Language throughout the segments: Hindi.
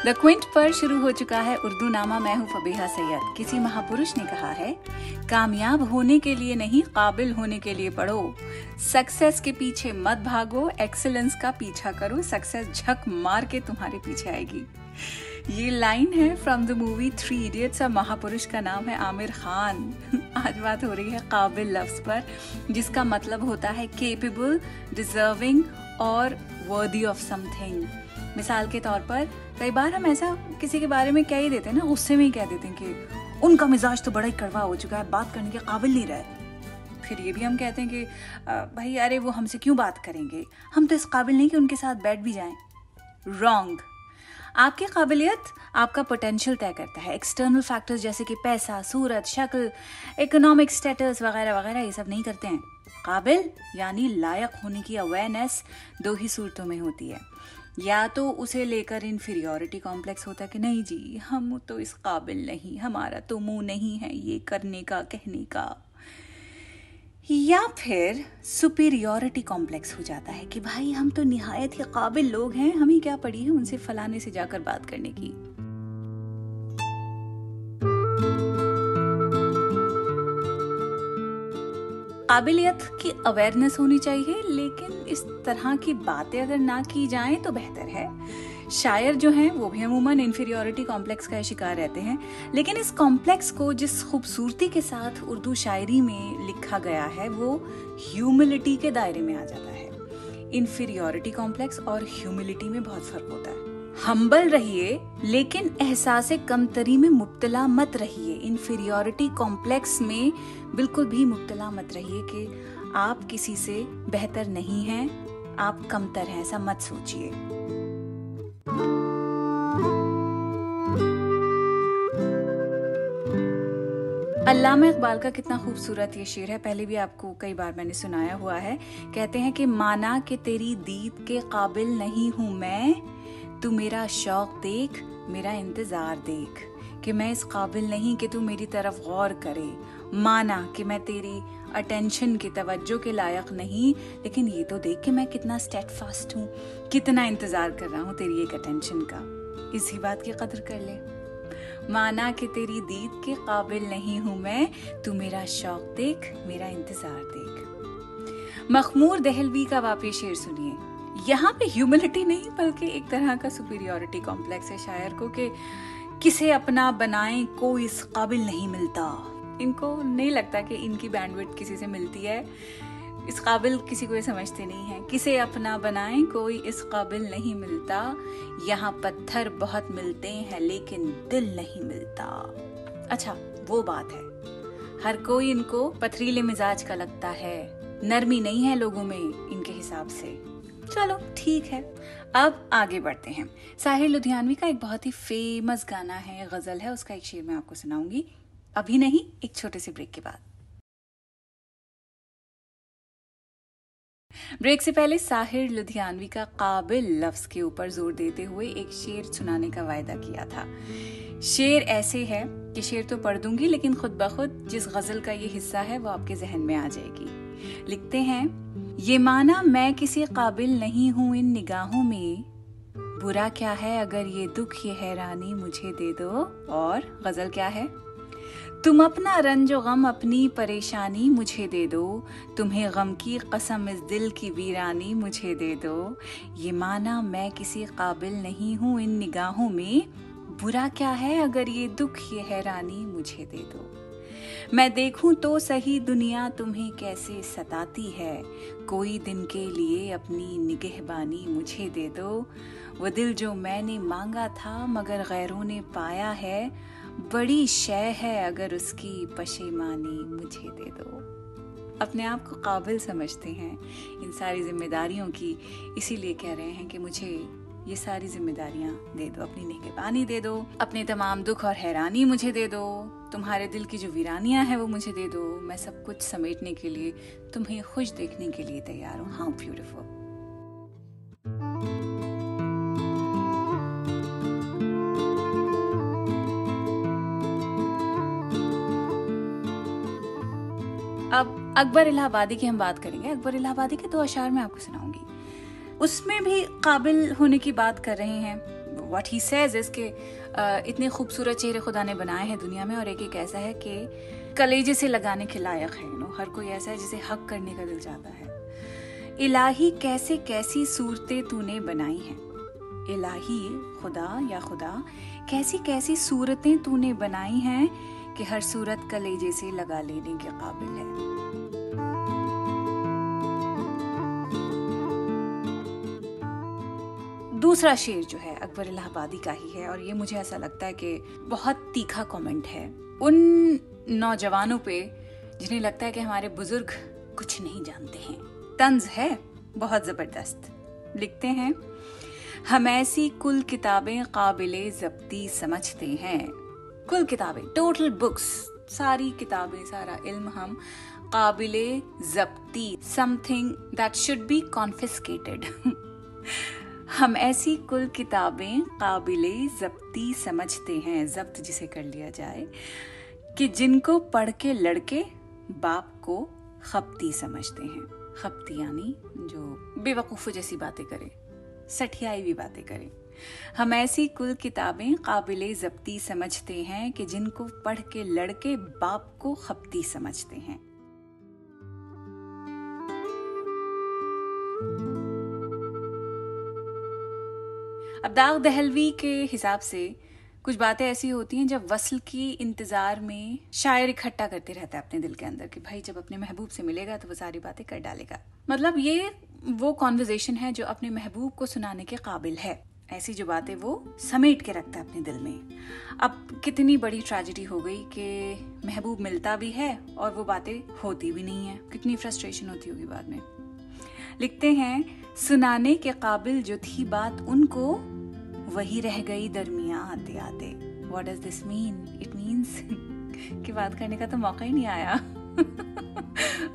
द क्विंट पर शुरू हो चुका है उर्दू नामा। मैं हूँ फबीहा सैयद। किसी महापुरुष ने कहा है, कामयाब होने के लिए नहीं, काबिल होने के लिए पढ़ो। सक्सेस के पीछे मत भागो, एक्सीलेंस का पीछा करो। सक्सेस झक मार के तुम्हारे पीछे आएगी। ये लाइन है फ्रॉम द मूवी 3 इडियट्स। महापुरुष का नाम है आमिर खान। आज बात हो रही है काबिल लफ्ज पर, जिसका मतलब होता है केपेबल, डिजर्विंग और वर्दी ऑफ समथिंग। मिसाल के तौर पर कई बार हम ऐसा किसी के बारे में कह ही देते हैं ना, गुस्से में ही कह देते हैं कि उनका मिजाज तो बड़ा ही कड़वा हो चुका है, बात करने के काबिल नहीं रहे। फिर ये भी हम कहते हैं कि भाई अरे वो हमसे क्यों बात करेंगे, हम तो इस काबिल नहीं कि उनके साथ बैठ भी जाएं। रॉन्ग। आपकी काबिलियत आपका पोटेंशियल तय करता है। एक्सटर्नल फैक्टर्स जैसे कि पैसा, सूरत, शक्ल, इकोनॉमिक स्टेटस वगैरह वगैरह ये सब नहीं करते हैं। काबिल यानी लायक होने की अवेयरनेस 2 ही सूरतों में होती है। या तो उसे लेकर इन्फीरियोरिटी कॉम्प्लेक्स होता है कि नहीं जी हम तो इस काबिल नहीं, हमारा तो मुंह नहीं है ये करने का कहने का। या फिर सुपीरियोरिटी कॉम्प्लेक्स हो जाता है कि भाई हम तो निहायत ही काबिल लोग हैं, हमें क्या पड़ी है उनसे फलाने से जाकर बात करने की। काबिलियत की अवेयरनेस होनी चाहिए, लेकिन इस तरह की बातें अगर ना की जाएं तो बेहतर है। शायर जो हैं वो भी अमूमन इन्फीरियोरिटी कॉम्प्लेक्स का शिकार रहते हैं, लेकिन इस कॉम्प्लेक्स को जिस खूबसूरती के साथ उर्दू शायरी में लिखा गया है वो ह्यूमिलिटी के दायरे में आ जाता है। इन्फीरियोरिटी कॉम्प्लेक्स और ह्यूमिलिटी में बहुत फर्क होता है। हम्बल रहिए लेकिन एहसास कमतरी में मुब्तला मत रहिए। इन्फीरियोरिटी कॉम्प्लेक्स में बिल्कुल भी मुब्तला मत रहिए कि आप किसी से बेहतर नहीं हैं, आप कमतर हैं, ऐसा मत सोचिए। अल्लामा इकबाल का कितना खूबसूरत ये शेर है, पहले भी आपको कई बार मैंने सुनाया हुआ है। कहते हैं कि माना कि तेरी दीद के काबिल नहीं हूं मैं, तू मेरा शौक देख, मेरा इंतजार देख। कि मैं इस काबिल नहीं कि तू मेरी तरफ गौर करे। माना कि मैं तेरी अटेंशन की, तवज्जो के लायक नहीं, लेकिन ये तो देख कि मैं कितना स्टेडफास्ट हूँ, कितना इंतजार कर रहा हूँ तेरी एक अटेंशन का। इसी बात की कदर कर ले। माना कि तेरी दीद के काबिल नहीं हूँ मैं, तू मेरा शौक देख, मेरा इंतजार देख। मखमूर दहलवी का आप ये शेर सुनिए। यहाँ पे ह्यूमिलिटी नहीं बल्कि एक तरह का सुपीरियोरिटी कॉम्प्लेक्स है शायर को कि किसे अपना बनाएं कोई इस काबिल नहीं मिलता। इनको नहीं लगता कि इनकी बैंडविड्थ किसी से मिलती है, इस काबिल किसी को ये समझते नहीं है। किसे अपना बनाएं कोई इस काबिल नहीं मिलता, यहाँ पत्थर बहुत मिलते हैं लेकिन दिल नहीं मिलता। अच्छा वो बात है, हर कोई इनको पथरीले मिजाज का लगता है, नरमी नहीं है लोगों में इनके हिसाब से। चलो ठीक है, अब आगे बढ़ते हैं। साहिर लुधियानवी का एक बहुत ही फेमस गाना है, गजल है, उसका एक शेर मैं आपको सुनाऊंगी। अभी नहीं, एक छोटे से ब्रेक के बाद। ब्रेक से पहले साहिर लुधियानवी का काबिल लफ्ज के ऊपर जोर देते हुए एक शेर सुनाने का वायदा किया था। शेर ऐसे है कि शेर तो पढ़ दूंगी लेकिन खुद ब खुद जिस गजल का ये हिस्सा है वो आपके जहन में आ जाएगी। लिखते हैं, ये माना मैं किसी काबिल नहीं हूं इन निगाहों में, बुरा क्या है अगर ये दुख ये हैरानी मुझे दे दो। और गजल क्या है, तुम अपना रंजो गम अपनी परेशानी मुझे दे दो, तुम्हें गम की कसम इस दिल की वीरानी मुझे दे दो। ये माना मैं किसी काबिल नहीं हूं इन निगाहों में, बुरा क्या है अगर ये दुख ये हैरानी मुझे दे दो। मैं देखूं तो सही दुनिया तुम्हें कैसे सताती है, कोई दिन के लिए अपनी निगहबानी मुझे दे दो। वो दिल जो मैंने मांगा था मगर गैरों ने पाया है, बड़ी शय है अगर उसकी पशेमानी मुझे दे दो। अपने आप को काबिल समझते हैं इन सारी जिम्मेदारियों की, इसीलिए कह रहे हैं कि मुझे ये सारी जिम्मेदारियां दे दो, अपनी निगहबानी दे दो, अपने तमाम दुख और हैरानी मुझे दे दो, तुम्हारे दिल की जो वीरानियां हैं वो मुझे दे दो। मैं सब कुछ समेटने के लिए, तुम्हें खुश देखने के लिए तैयार हूँ। How beautiful. अब अकबर इलाहाबादी की हम बात करेंगे। अकबर इलाहाबादी के 2 अशार मैं आपको सुनाऊंगी। उसमें भी काबिल होने की बात कर रहे हैं। व्हाट ही सेज इज कि इतने खूबसूरत चेहरे खुदा ने बनाए हैं दुनिया में और एक ऐसा है कि कलेजे से लगाने के लायक है। हर कोई ऐसा है जिसे हक करने का दिल चाहता है। इलाही कैसे कैसी सूरतें तूने बनाई हैं। इलाही खुदा या खुदा कैसी कैसी सूरतें तूने बनाई हैं कि हर सूरत कलेजे से लगा लेने के काबिल है। दूसरा शेर जो है अकबर इलाहाबादी का ही है और ये मुझे ऐसा लगता है कि बहुत तीखा कमेंट है उन नौजवानों पे जिन्हें लगता है कि हमारे बुजुर्ग कुछ नहीं जानते हैं। तंज है बहुत जबरदस्त। लिखते हैं, हम ऐसी कुल किताबें काबिले ज़ब्ती समझते हैं। कुल किताबें, टोटल बुक्स, सारी किताबें, सारा इल्म हम काबिले ज़ब्ती, something that should be confiscated. हम ऐसी कुल किताबें काबिले ज़ब्ती समझते हैं, जब्त जिसे कर लिया जाए, कि जिनको पढ़ के लड़के बाप को खपती समझते हैं। खपती यानी जो बेवकूफ़ों जैसी बातें करे, सठियाई भी बातें करे। हम ऐसी कुल किताबें काबिले ज़ब्ती समझते हैं कि जिनको पढ़ के लड़के बाप को खपती समझते हैं। अब दाग दहलवी के हिसाब से कुछ बातें ऐसी होती हैं जब वस्ल की इंतजार में शायर इकट्ठा करते रहता है अपने दिल के अंदर कि भाई जब अपने महबूब से मिलेगा तो वो सारी बातें कर डालेगा। मतलब ये वो कॉन्वर्जेशन है जो अपने महबूब को सुनाने के काबिल है। ऐसी जो बातें वो समेट के रखता है अपने दिल में। अब कितनी बड़ी ट्रेजेडी हो गई कि महबूब मिलता भी है और वो बातें होती भी नहीं है। कितनी फ्रस्ट्रेशन होती होगी बाद में। लिखते हैं, सुनाने के काबिल जो थी बात उनको वही रह गई दरमियां आते आते। What does this mean? It means कि बात करने का तो मौका ही नहीं आया।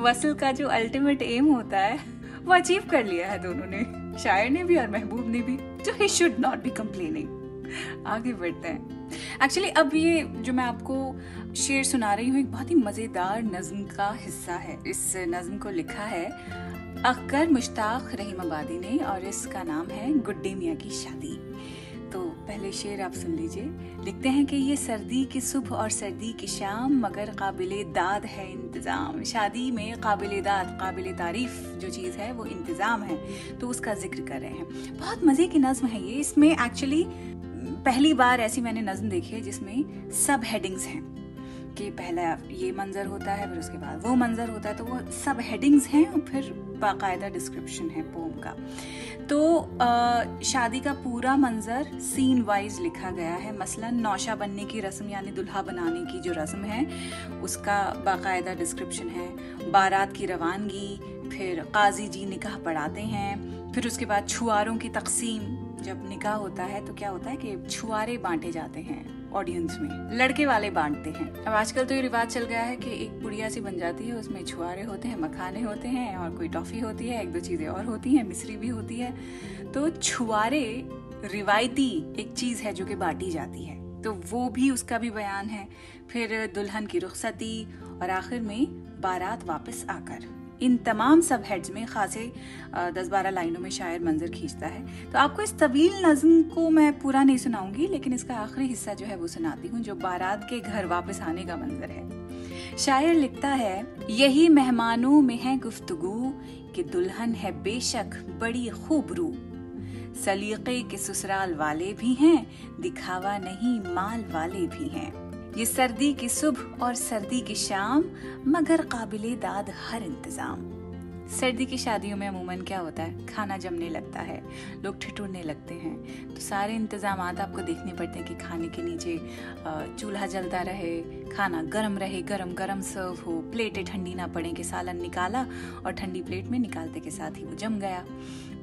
वसल का जो अल्टीमेट एम होता है वो अचीव कर लिया है दोनों ने, शायर ने भी और महबूब ने भी। तो he should not be complaining। आगे बढ़ते हैं। एक्चुअली अब ये जो मैं आपको शेर सुना रही हूँ एक बहुत ही मजेदार नज्म का हिस्सा है। इस नज्म को लिखा है अख्तर मुश्ताक रहीमाबादी ने और इसका नाम है गुड्डे मियाँ की शादी। तो पहले शेर आप सुन लीजिए। लिखते हैं कि ये सर्दी की सुबह और सर्दी की शाम मगर काबिले दाद है इंतज़ाम। शादी में काबिले दाद, काबिले तारीफ जो चीज़ है वो इंतज़ाम है, तो उसका जिक्र कर रहे हैं। बहुत मज़े की नज़्म है ये। इसमें एक्चुअली पहली बार ऐसी मैंने नज़्म देखी है जिसमें सब हेडिंग्स हैं कि पहला ये मंजर होता है, फिर उसके बाद वो मंजर होता है, तो वो सब हेडिंग्स हैं और फिर बाकायदा डिस्क्रिप्शन है पोम का। तो शादी का पूरा मंजर सीन वाइज लिखा गया है। मसलन नौशा बनने की रस्म यानी दुल्हा बनाने की जो रस्म है उसका बाकायदा डिस्क्रिप्शन है। बारात की रवानगी, फिर काजी जी निकाह पढ़ाते हैं, फिर उसके बाद छुआरों की तकसीम। जब निकाह होता है तो क्या होता है कि छुआरे बांटे जाते हैं ऑडियंस में, लड़के वाले बांटते हैं। अब आजकल तो ये रिवाज चल गया है कि एक पुड़िया सी बन जाती है, उसमें छुआरे होते हैं, मखाने होते हैं और कोई टॉफी होती है, एक दो चीजें और होती हैं, मिश्री भी होती है। तो छुआरे रिवायती एक चीज है जो कि बांटी जाती है, तो वो भी उसका भी बयान है। फिर दुल्हन की रुखसती और आखिर में बारात वापस आकर। इन तमाम सब हेड्स में खासे 10-12 लाइनों में शायर मंजर खींचता है। तो आपको इस तवील नज़्म को मैं पूरा नहीं सुनाऊंगी, लेकिन इसका आखिरी हिस्सा जो है वो सुनाती हूँ, जो बारात के घर वापस आने का मंजर है। शायर लिखता है, यही मेहमानों में है गुफ्तगू कि दुल्हन है बेशक बड़ी खूब रू। सलीके के ससुराल वाले भी हैं, दिखावा नहीं माल वाले भी हैं। ये सर्दी की सुबह और सर्दी की शाम मगर काबिले दाद हर इंतजाम। सर्दी की शादियों में अमूमन क्या होता है, खाना जमने लगता है, लोग ठिठुरने लगते हैं, तो सारे इंतजामात आपको देखने पड़ते हैं कि खाने के नीचे चूल्हा जलता रहे, खाना गर्म रहे, गरम गरम सर्व हो, प्लेटें ठंडी ना पड़े कि सालन निकाला और ठंडी प्लेट में निकालते के साथ ही वो जम गया।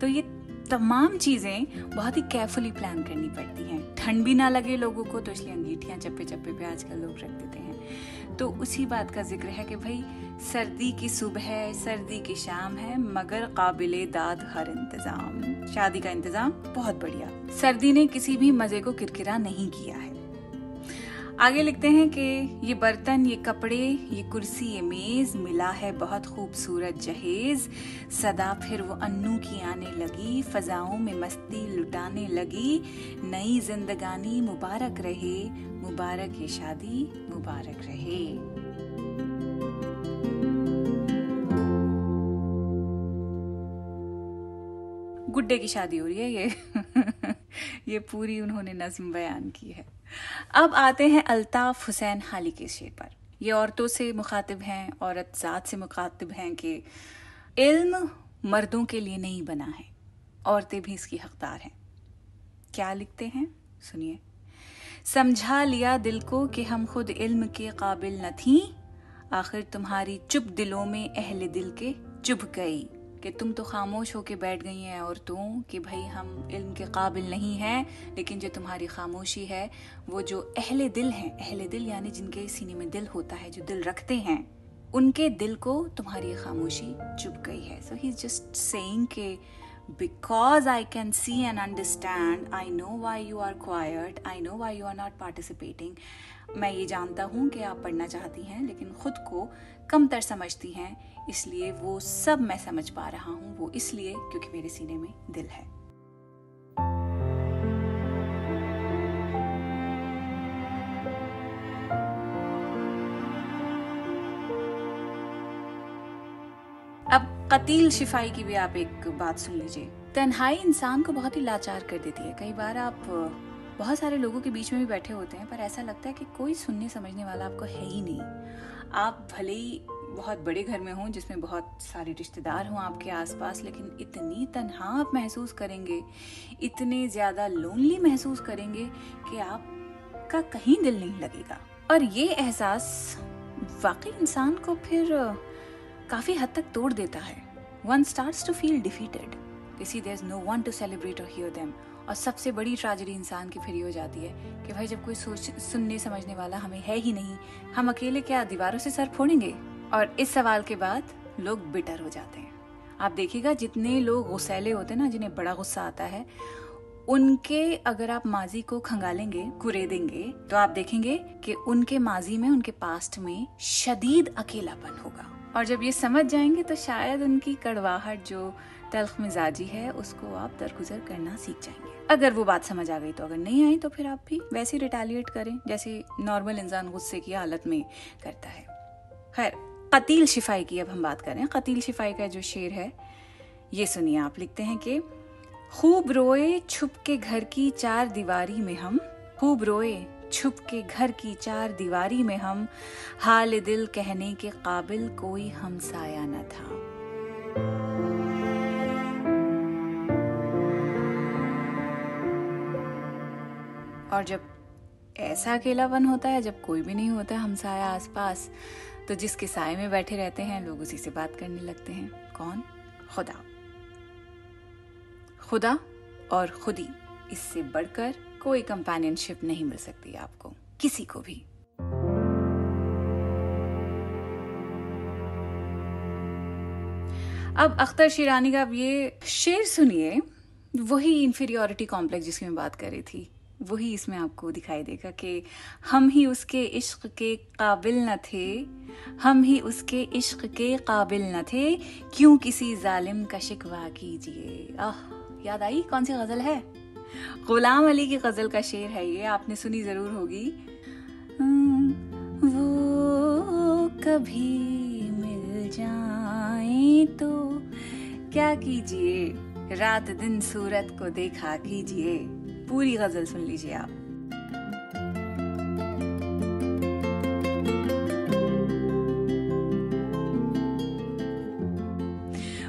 तो ये तमाम चीजें बहुत ही केयरफुली प्लान करनी पड़ती हैं। ठंड भी ना लगे लोगों को, तो इसलिए अंगीठियां चप्पे चप्पे पे आजकल लोग रख देते हैं। तो उसी बात का जिक्र है कि भाई सर्दी की सुबह है, सर्दी की शाम है, मगर काबिले दाद हर इंतजाम। शादी का इंतजाम बहुत बढ़िया। सर्दी ने किसी भी मजे को किरकिरा नहीं किया है। आगे लिखते हैं कि ये बर्तन, ये कपड़े, ये कुर्सी, ये मेज, मिला है बहुत खूबसूरत जहेज। सदा फिर वो अन्नू की आने लगी, फजाओं में मस्ती लुटाने लगी। नई जिंदगानी मुबारक रहे, मुबारक ये शादी मुबारक रहे। गुड्डे की शादी हो रही है ये ये पूरी उन्होंने नज्म बयान की है। अब आते हैं अल्ताफ हुसैन हाली के शेर पर। ये औरतों से मुखातिब हैं, औरत ज़ात से मुखातिब हैं कि इल्म मर्दों के लिए नहीं बना है, औरतें भी इसकी हकदार हैं। क्या लिखते हैं, सुनिए। समझा लिया दिल को कि हम खुद इल्म के काबिल न थीं, आखिर तुम्हारी चुप दिलों में अहले दिल के चुभ गई। कि तुम तो खामोश होके बैठ गई हैं औरतों कि भाई हम इल्म के काबिल नहीं हैं, लेकिन जो तुम्हारी खामोशी है वो जो अहले दिल हैं, अहले दिल यानी जिनके सीने में दिल होता है, जो दिल रखते हैं, उनके दिल को तुम्हारी खामोशी चुभ गई है। सो ही इज जस्ट सेइंग कि because I can see and understand, I know why you are quiet, I know why you are not participating. मैं ये जानता हूँ कि आप पढ़ना चाहती हैं लेकिन खुद को कमतर समझती हैं, इसलिए वो सब मैं समझ पा रहा हूँ, वो इसलिए क्योंकि मेरे सीने में दिल है। अब कतील शिफाई की भी आप एक बात सुन लीजिए। तन्हाई इंसान को बहुत ही लाचार कर देती है। कई बार आप बहुत सारे लोगों के बीच में भी बैठे होते हैं पर ऐसा लगता है कि कोई सुनने समझने वाला आपको है ही नहीं। आप भले ही बहुत बड़े घर में हों जिसमें बहुत सारे रिश्तेदार हों आपके आसपास, लेकिन इतनी तन्हा आप महसूस करेंगे, इतने ज़्यादा लोनली महसूस करेंगे कि आपका कहीं दिल नहीं लगेगा। और ये एहसास वाकई इंसान को फिर काफी हद तक तोड़ देता है। One starts to feel defeated. You see, there's no one to celebrate or hear them. और सबसे बड़ी ट्रेजेडी इंसान की फिर ये हो जाती है कि भाई जब कोई सुनने समझने वाला हमें है ही नहीं, हम अकेले क्या दीवारों से सर फोड़ेंगे। और इस सवाल के बाद लोग बिटर हो जाते हैं। आप देखिएगा जितने लोग गुस्सैले होते हैं ना, जिन्हें बड़ा गुस्सा आता है, उनके अगर आप माजी को खंगालेंगे, कुरेदेंगे, तो आप देखेंगे कि उनके माजी में, उनके पास्ट में शदीद अकेलापन होगा। और जब ये समझ जाएंगे तो शायद उनकी कड़वाहट, जो तल्ख मिजाजी है, उसको आप दरगुजर करना सीख जाएंगे, अगर वो बात समझ आ गई तो। अगर नहीं आई तो फिर आप भी वैसे रिटेलिएट करें जैसे नॉर्मल इंसान गुस्से की हालत में करता है। खैर, कतील शिफाई की अब हम बात करें। कतील शिफाई का जो शेर है ये सुनिए। आप लिखते हैं कि खूब रोए छुप के घर की चार दीवारी में हम, खूब रोए छुप के घर की चार दीवारी में हम, हाल दिल कहने के काबिल कोई हमसाया न था। और जब ऐसा अकेलापन होता है, जब कोई भी नहीं होता हमसाया आसपास, तो जिसके साए में बैठे रहते हैं लोग उसी से बात करने लगते हैं। कौन? खुदा। खुदा और खुदी, इससे बढ़कर कोई कंपेनियनशिप नहीं मिल सकती आपको, किसी को भी। अब अख्तर शिरानी का अब ये शेर सुनिए। वही इंफीरियोरिटी कॉम्प्लेक्स जिसकी मैं बात कर रही थी, वही इसमें आपको दिखाई देगा कि हम ही उसके इश्क के काबिल न थे, हम ही उसके इश्क के काबिल न थे, क्यों किसी जालिम का शिकवा कीजिए। याद आई कौन सी गजल है? गुलाम अली की गजल का शेर है ये, आपने सुनी जरूर होगी। वो कभी मिल जाए तो क्या कीजिए, रात दिन सूरत को देखा कीजिए। पूरी गजल सुन लीजिए आप।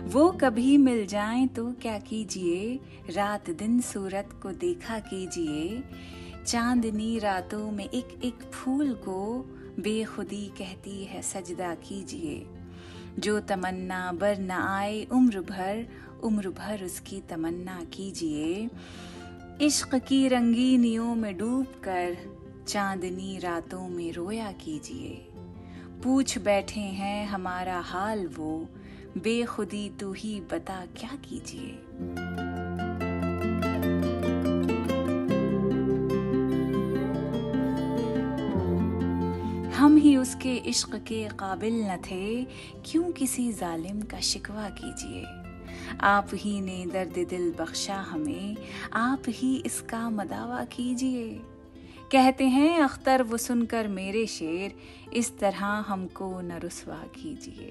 वो कभी मिल जाएं तो क्या कीजिए, रात दिन सूरत को देखा कीजिए। चांदनी रातों में एक एक फूल को बेखुदी कहती है सजदा कीजिए। जो तमन्ना बर न आए उम्र भर उसकी तमन्ना कीजिए। इश्क की रंगीनियों में डूबकर चांदनी रातों में रोया कीजिए। पूछ बैठे हैं हमारा हाल वो, बेखुदी तू ही बता क्या कीजिए। ही उसके इश्क के काबिल न थे, क्यों किसी जालिम का शिकवा कीजिए। आप ही ने दर्द दिल बख्शा हमें, आप ही इसका मदावा कीजिए। कहते हैं अख्तर वो सुनकर मेरे शेर, इस तरह हमको न रुसवा कीजिए।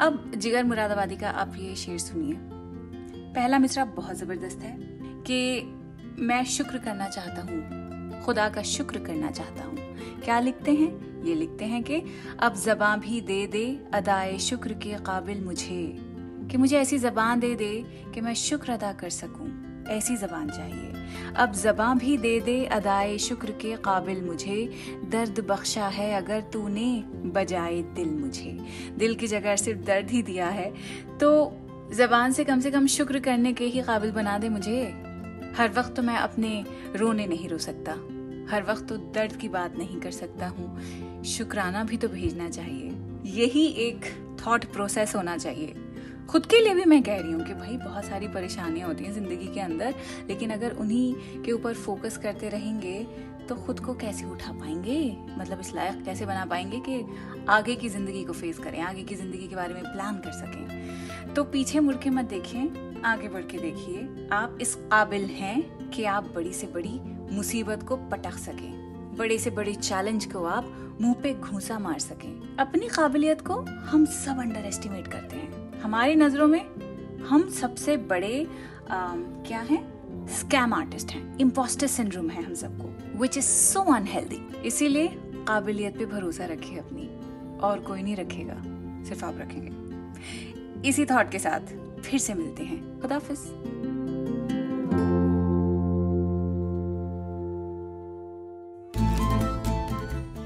अब जिगर मुरादाबादी का आप ये शेर सुनिए। पहला मिसरा बहुत जबरदस्त है कि मैं शुक्र करना चाहता हूँ, खुदा का शुक्र करना चाहता हूँ। क्या लिखते हैं? ये लिखते हैं कि अब ज़बान भी दे दे अदाए शुक्र के काबिल मुझे, कि मुझे ऐसी ज़बान दे दे कि मैं शुक्र अदा कर सकूं। ऐसी ज़बान चाहिए। अब ज़बान भी दे दे अदाए शुक्र के काबिल मुझे, दर्द बख्शा है अगर तूने बजाए दिल मुझे। दिल की जगह सिर्फ दर्द ही दिया है, तो ज़बान से कम शुक्र करने के ही काबिल बना दे मुझे। हर वक्त तो मैं अपने रोने नहीं रो सकता, हर वक्त तो दर्द की बात नहीं कर सकता हूँ, शुक्राना भी तो भेजना चाहिए। यही एक थॉट प्रोसेस होना चाहिए। खुद के लिए भी मैं कह रही हूँ कि भाई बहुत सारी परेशानियां होती हैं जिंदगी के अंदर, लेकिन अगर उन्हीं के ऊपर फोकस करते रहेंगे तो खुद को कैसे उठा पाएंगे, मतलब इस लायक कैसे बना पाएंगे कि आगे की जिंदगी को फेस करें, आगे की जिंदगी के बारे में प्लान कर सकें। तो पीछे मुड़ के मत देखिए, आगे बढ़ के देखिए। आप इस काबिल हैं कि आप बड़ी से बड़ी मुसीबत को पटक सकें, बड़े से बड़े चैलेंज को आप मुंह पे घूंसा मार सकें। अपनी काबिलियत को हम सब अंडर एस्टिमेट करते हैं। हमारी नजरों में हम सबसे बड़े क्या हैं? स्कैम आर्टिस्ट हैं, इम्पोस्टर सिंड्रोम है हम सबको, विच इज सो अनहेल्दी। इसीलिए काबिलियत पे भरोसा रखिए अपनी, और कोई नहीं रखेगा, सिर्फ आप रखेंगे। इसी थॉट के साथ फिर से मिलते हैं। खुदा हाफिज।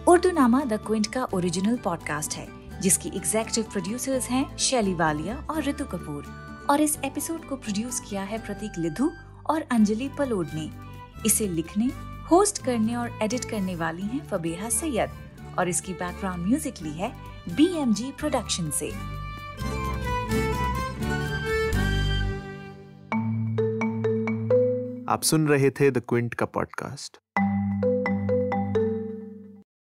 उर्दू नामा द क्विंट का ओरिजिनल पॉडकास्ट है, जिसकी एग्जीक्यूटिव प्रोड्यूसर्स हैं शैली वालिया और ऋतु कपूर, और इस एपिसोड को प्रोड्यूस किया है प्रतीक लिधु और अंजलि पलोड ने। इसे लिखने, होस्ट करने और एडिट करने वाली हैं फबीहा सैयद, और इसकी बैकग्राउंड म्यूजिक ली है BMG प्रोडक्शन से। आप सुन रहे थे द क्विंट का पॉडकास्ट।